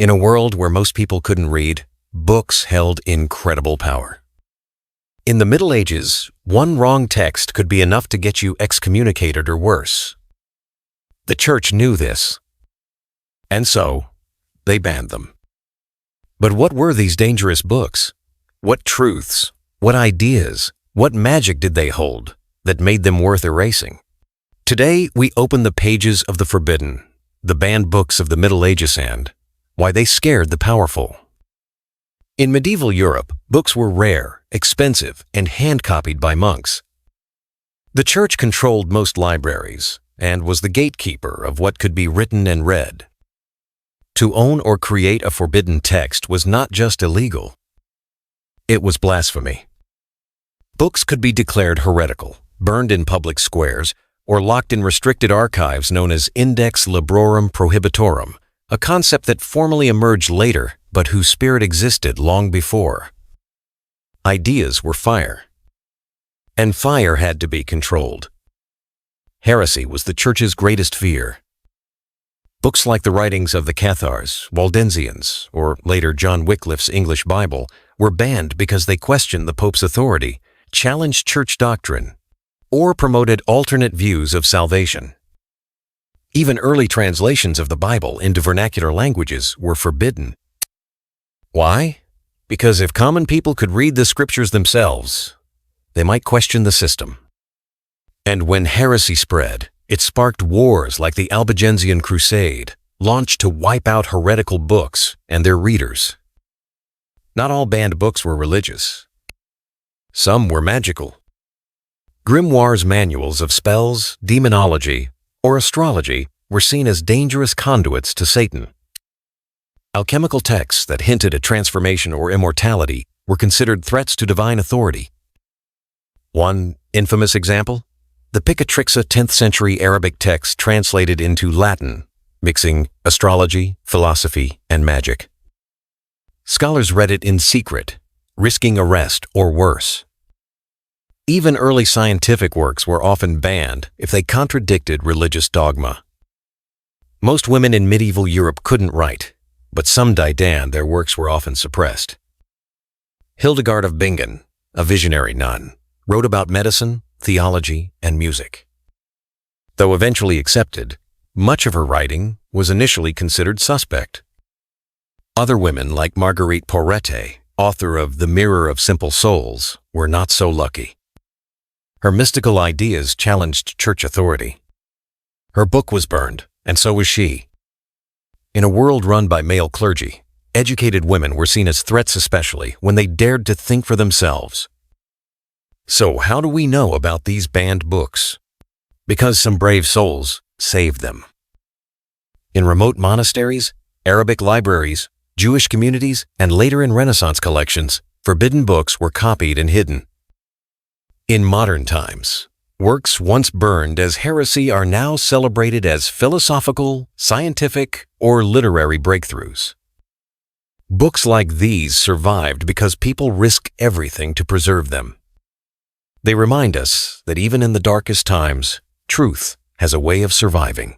In a world where most people couldn't read, books held incredible power. In the Middle Ages, one wrong text could be enough to get you excommunicated or worse. The church knew this, and so they banned them. But what were these dangerous books? What truths, what ideas, what magic did they hold that made them worth erasing? Today, we open the pages of the forbidden, the banned books of the Middle Ages, and why they scared the powerful. In medieval Europe, books were rare, expensive, and hand-copied by monks. The church controlled most libraries and was the gatekeeper of what could be written and read. To own or create a forbidden text was not just illegal. It was blasphemy. Books could be declared heretical, burned in public squares, or locked in restricted archives known as Index Librorum Prohibitorum, a concept that formally emerged later but whose spirit existed long before. Ideas were fire, and fire had to be controlled. Heresy was the church's greatest fear. Books like the writings of the Cathars, Waldensians, or later John Wycliffe's English Bible were banned because they questioned the Pope's authority, challenged church doctrine, or promoted alternate views of salvation. Even early translations of the Bible into vernacular languages were forbidden. Why? Because if common people could read the scriptures themselves, they might question the system. And when heresy spread, it sparked wars like the Albigensian Crusade, launched to wipe out heretical books and their readers. Not all banned books were religious. Some were magical. Grimoires, manuals of spells, demonology, or astrology were seen as dangerous conduits to Satan. Alchemical texts that hinted at transformation or immortality were considered threats to divine authority. One infamous example? The Picatrixa 10th century Arabic text translated into Latin, mixing astrology, philosophy, and magic. Scholars read it in secret, risking arrest or worse. Even early scientific works were often banned if they contradicted religious dogma. Most women in medieval Europe couldn't write, but some Didan, their works were often suppressed. Hildegard of Bingen, a visionary nun, wrote about medicine, theology, and music. Though eventually accepted, much of her writing was initially considered suspect. Other women like Marguerite Porete, author of The Mirror of Simple Souls, were not so lucky. Her mystical ideas challenged church authority. Her book was burned, and so was she. In a world run by male clergy, educated women were seen as threats, especially when they dared to think for themselves. So how do we know about these banned books? Because some brave souls saved them. In remote monasteries, Arabic libraries, Jewish communities, and later in Renaissance collections, forbidden books were copied and hidden. In modern times, works once burned as heresy are now celebrated as philosophical, scientific, or literary breakthroughs. Books like these survived because people risk everything to preserve them. They remind us that even in the darkest times, truth has a way of surviving.